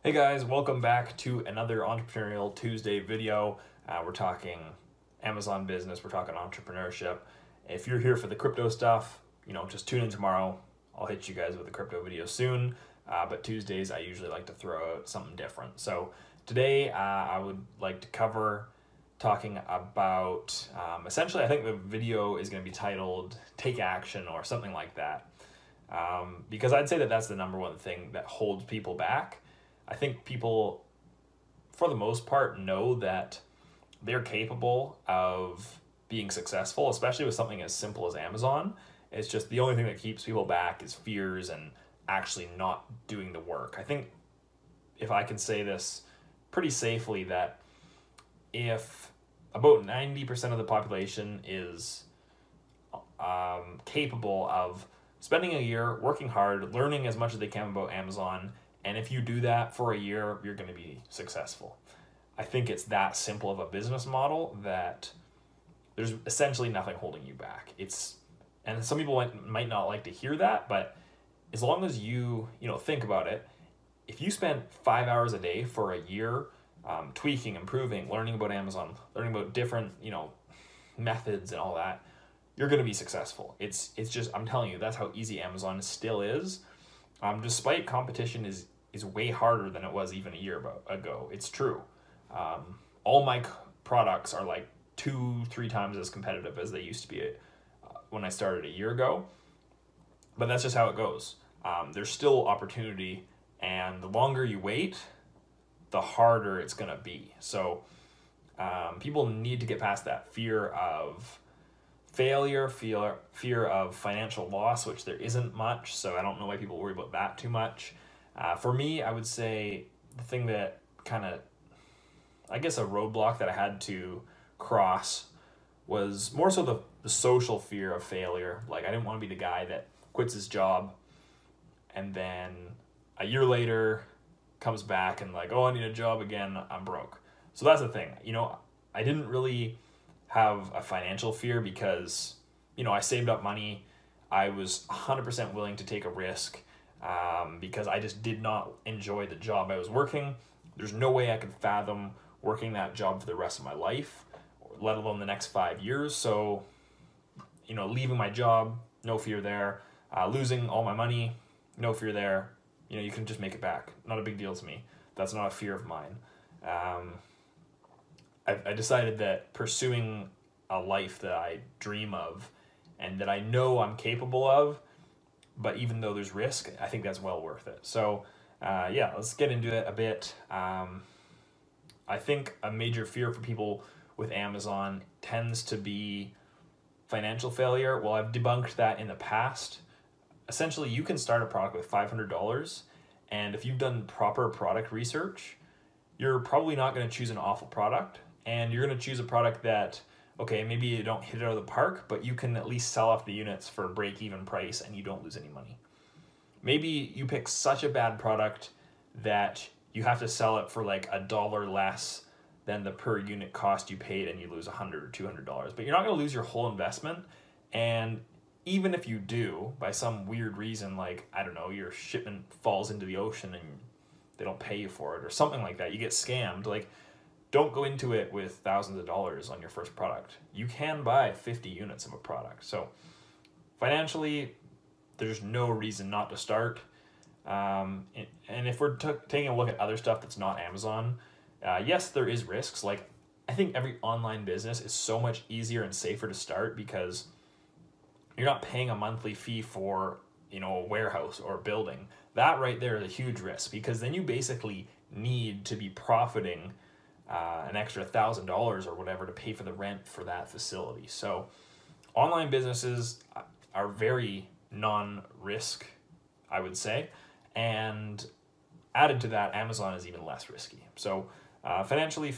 Hey guys, welcome back to another Entrepreneurial Tuesday video. We're talking Amazon business, we're talking entrepreneurship. If you're here for the crypto stuff, just tune in tomorrow. I'll hit you guys with a crypto video soon, but Tuesdays I usually like to throw out something different. So today I would like to cover talking about, essentially I think the video is going to be titled Take Action or something like that. Because I'd say that that's the number one thing that holds people back. I think people, for the most part, know that they're capable of being successful, especially with something as simple as Amazon. It's just the only thing that keeps people back is fears and actually not doing the work. I think if I can say this pretty safely, that if about 90% of the population is capable of spending a year working hard, learning as much as they can about Amazon, and if you do that for a year, you're going to be successful. I think it's that simple of a business model that there's essentially nothing holding you back. And some people might not like to hear that, but as long as you think about it, if you spend 5 hours a day for a year, tweaking, improving, learning about Amazon, learning about different methods and all that, you're going to be successful. It's just, I'm telling you, that's how easy Amazon still is. Despite competition is way harder than it was even a year ago. It's true. All my products are like 2-3 times as competitive as they used to be when I started a year ago. But that's just how it goes. There's still opportunity, and the longer you wait, the harder it's going to be. So people need to get past that fear of failure, fear of financial loss, which there isn't much, so I don't know why people worry about that too much. For me, I would say the thing that kind of, I guess, a roadblock that I had to cross was more so the social fear of failure. Like, I didn't want to be the guy that quits his job and then a year later comes back and like, oh, I need a job again, I'm broke. So that's the thing. I didn't really have a financial fear because, I saved up money. I was 100% willing to take a risk because I just did not enjoy the job I was working. There's no way I could fathom working that job for the rest of my life, let alone the next 5 years. So, leaving my job, no fear there. Losing all my money, no fear there. You can just make it back. Not a big deal to me. That's not a fear of mine. I decided that pursuing a life that I dream of and that I know I'm capable of, but even though there's risk, I think that's well worth it. So let's get into it a bit. I think a major fear for people with Amazon tends to be financial failure. Well, I've debunked that in the past. Essentially, you can start a product with $500, and if you've done proper product research, you're probably not going to choose an awful product. And you're going to choose a product that, okay, maybe you don't hit it out of the park, but you can at least sell off the units for a break-even price and you don't lose any money. Maybe you pick such a bad product that you have to sell it for like $1 less than the per unit cost you paid and you lose $100 or $200. But you're not going to lose your whole investment. And even if you do, by some weird reason, like, I don't know, your shipment falls into the ocean and they don't pay you for it or something like that, you get scammed, like, don't go into it with thousands of dollars on your first product. You can buy 50 units of a product. So financially, there's no reason not to start. And if we're taking a look at other stuff that's not Amazon, yes, there is risks. Like, I think every online business is so much easier and safer to start because you're not paying a monthly fee for, a warehouse or a building. That right there is a huge risk because then you basically need to be profiting an extra $1,000 or whatever to pay for the rent for that facility. So online businesses are very non-risk, I would say. And added to that, Amazon is even less risky. So financially,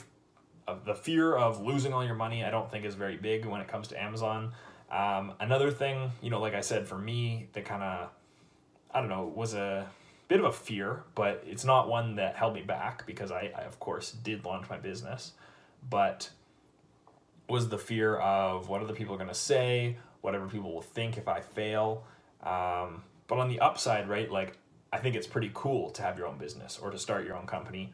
the fear of losing all your money, I don't think is very big when it comes to Amazon. Another thing, like I said, for me, that kind of, I don't know, was a bit of a fear, but it's not one that held me back because I of course did launch my business, but was the fear of what other people are going to say, whatever people will think if I fail. But on the upside, right, like, I think it's pretty cool to have your own business or to start your own company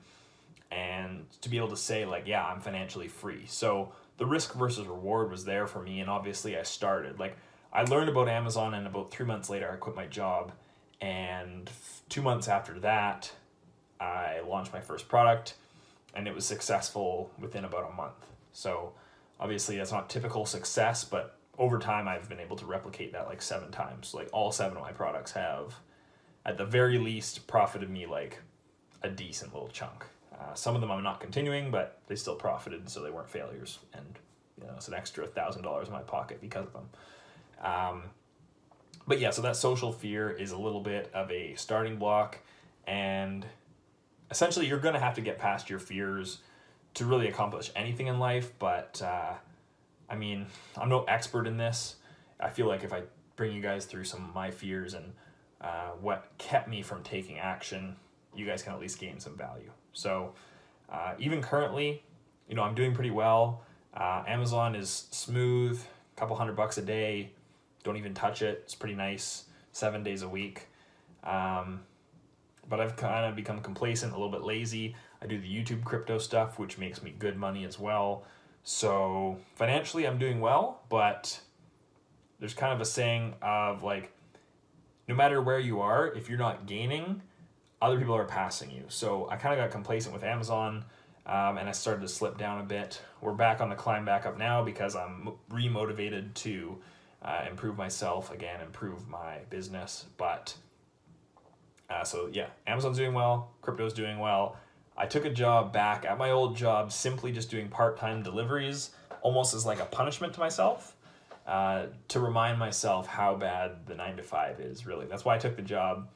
and to be able to say like, yeah, I'm financially free. So the risk versus reward was there for me. And obviously I started, like, I learned about Amazon, and about 3 months later I quit my job. And 2 months after that, I launched my first product, and it was successful within about a month. So obviously that's not typical success, but over time I've been able to replicate that like 7 times. Like all 7 of my products have, at the very least, profited me like a decent little chunk. Some of them I'm not continuing, but they still profited, so they weren't failures. And it's an extra $1,000 in my pocket because of them. But yeah, so that social fear is a little bit of a starting block, and essentially you're going to have to get past your fears to really accomplish anything in life. But I mean, I'm no expert in this. I feel like if I bring you guys through some of my fears and what kept me from taking action, you guys can at least gain some value. So even currently, I'm doing pretty well. Amazon is smooth, a couple $100 a day. Don't even touch it. It's pretty nice, 7 days a week. But I've kind of become complacent, a little bit lazy. I do the YouTube crypto stuff, which makes me good money as well. So financially, I'm doing well, but there's kind of a saying of like, no matter where you are, if you're not gaining, other people are passing you. So I kind of got complacent with Amazon, and I started to slip down a bit. We're back on the climb back up now because I'm remotivated to improve myself again, improve my business. But so yeah, Amazon's doing well, crypto's doing well. I took a job back at my old job, simply just doing part-time deliveries, almost as like a punishment to myself, to remind myself how bad the 9 to 5 is, really. That's why I took the job.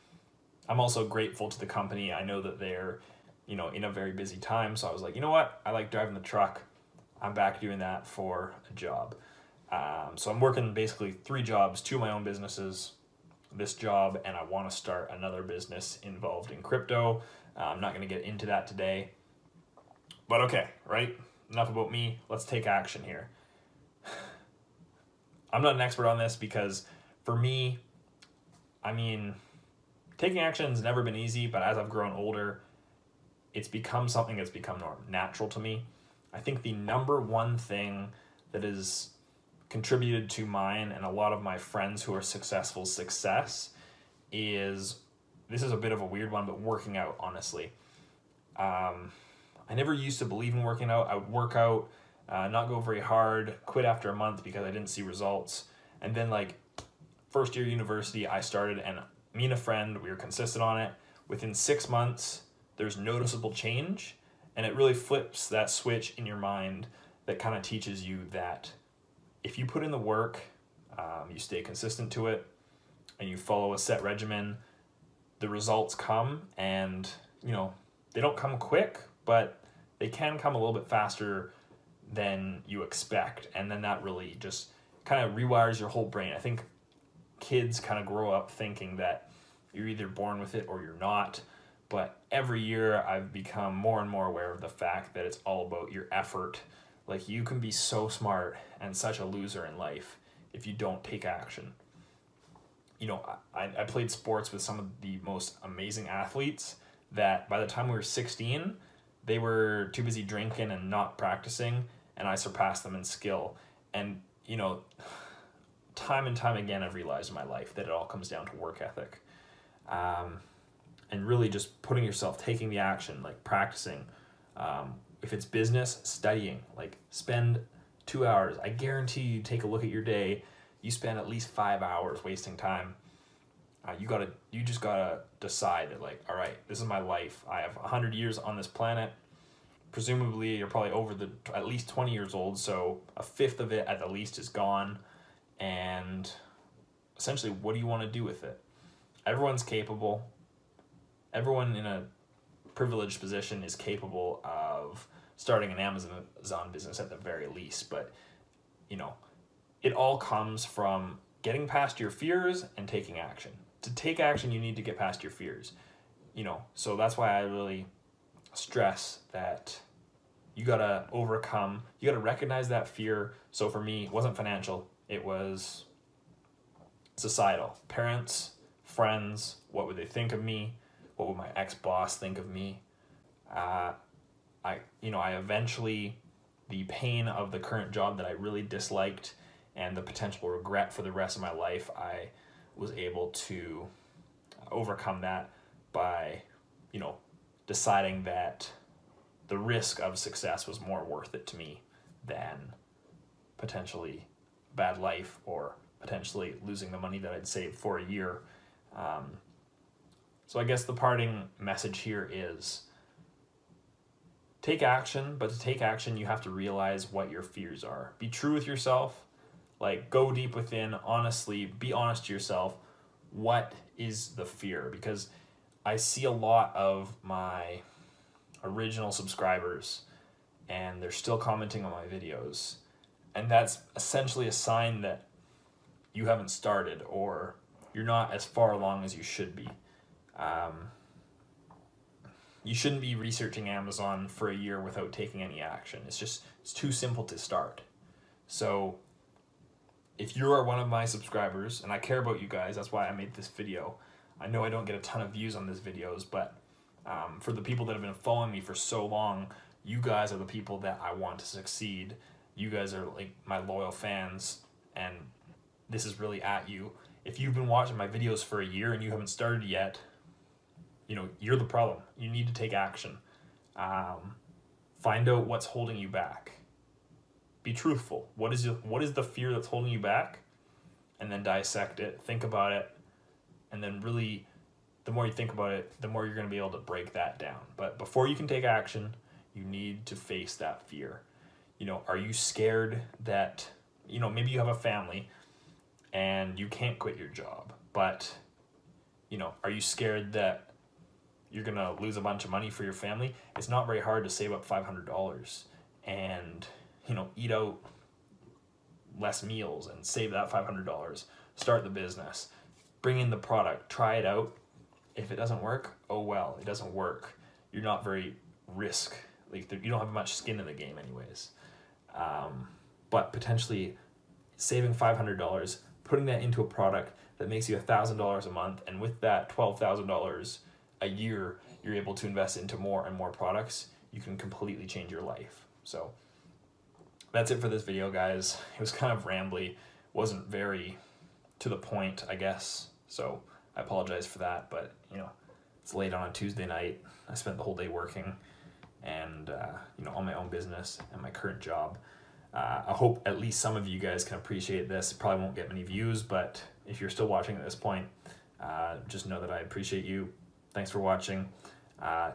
I'm also grateful to the company. I know that they're, in a very busy time. So I was like, you know what? I like driving the truck. I'm back doing that for a job. So I'm working basically 3 jobs, 2 of my own businesses, this job, and I want to start another business involved in crypto. I'm not going to get into that today. But okay, right? Enough about me. Let's take action here. I'm not an expert on this because for me, I mean, taking action has never been easy, but as I've grown older, it's become something that's become natural to me. I think the number one thing that has contributed to mine and a lot of my friends who are successful success is, this is a bit of a weird one, but working out, honestly. I never used to believe in working out. I would work out, not go very hard, quit after a month because I didn't see results. And then like first year university, I started, and me and a friend, we were consistent on it. Within 6 months, there's noticeable change, and it really flips that switch in your mind that kind of teaches you that if you put in the work, you stay consistent to it, and you follow a set regimen, the results come. And they don't come quick, but they can come a little bit faster than you expect. And then that really just kind of rewires your whole brain. I think kids kind of grow up thinking that you're either born with it or you're not. But every year I've become more and more aware of the fact that it's all about your effort. Like, you can be so smart and such a loser in life if you don't take action. I played sports with some of the most amazing athletes that by the time we were 16, they were too busy drinking and not practicing, and I surpassed them in skill. And, time and time again, I've realized in my life that it all comes down to work ethic. And really just putting yourself, taking the action, like practicing. If it's business, studying, like spend 2 hours. I guarantee you take a look at your day, you spend at least 5 hours wasting time. You just gotta decide that, like, all right, this is my life. I have 100 years on this planet. Presumably you're probably over at least 20 years old. So a fifth of it at the least is gone. And essentially, what do you want to do with it? Everyone's capable. Everyone in a privileged position is capable of starting an Amazon business at the very least. But, it all comes from getting past your fears and taking action. To take action, you need to get past your fears. So that's why I really stress that you gotta you gotta recognize that fear. So for me, it wasn't financial, it was societal. Parents, friends? What would they think of me? What would my ex-boss think of me? I eventually, the pain of the current job that I really disliked and the potential regret for the rest of my life, I was able to overcome that by, deciding that the risk of success was more worth it to me than potentially bad life or potentially losing the money that I'd saved for a year. So I guess the parting message here is take action, but to take action, you have to realize what your fears are. Be true with yourself, go deep within, honestly, be honest to yourself. What is the fear? Because I see a lot of my original subscribers and they're still commenting on my videos. And that's essentially a sign that you haven't started or you're not as far along as you should be. You shouldn't be researching Amazon for a year without taking any action. It's too simple to start. So if you are one of my subscribers, and I care about you guys, that's why I made this video. I know I don't get a ton of views on these videos, but for the people that have been following me for so long, you guys are the people that I want to succeed. You guys are my loyal fans, and this is really at you. If you've been watching my videos for a year and you haven't started yet, you're the problem. You need to take action. Find out what's holding you back. Be truthful. What is the fear that's holding you back? And then dissect it, think about it, and then really, the more you think about it, the more you're going to be able to break that down. But before you can take action, you need to face that fear. Are you scared that, maybe you have a family and you can't quit your job, but, are you scared that you're going to lose a bunch of money for your family? It's not very hard to save up $500 and, eat out less meals and save that $500, start the business, bring in the product, try it out. If it doesn't work, oh well, it doesn't work. You're not very you don't have much skin in the game anyways. But potentially saving $500, putting that into a product that makes you $1,000 a month, and with that $12,000 a year, you're able to invest into more and more products. You can completely change your life. So that's it for this video, guys. It was kind of rambly, wasn't very to the point, I guess. So I apologize for that, but it's late on a Tuesday night. I spent the whole day working and on my own business and my current job. I hope at least some of you guys can appreciate this. It probably won't get many views, but if you're still watching at this point, just know that I appreciate you. Thanks for watching.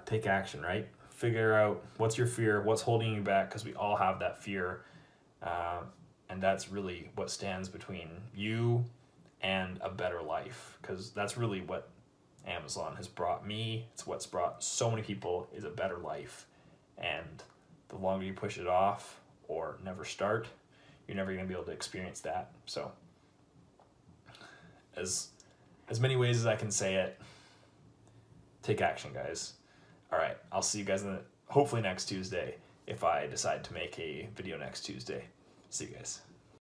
Take action, right? Figure out what's your fear, what's holding you back, because we all have that fear. And that's really what stands between you and a better life, because that's really what Amazon has brought me. It's what's brought so many people, is a better life. And the longer you push it off or never start, you're never going to be able to experience that. So as many ways as I can say it, take action, guys. All right, I'll see you guys hopefully next Tuesday, if I decide to make a video next Tuesday. See you guys.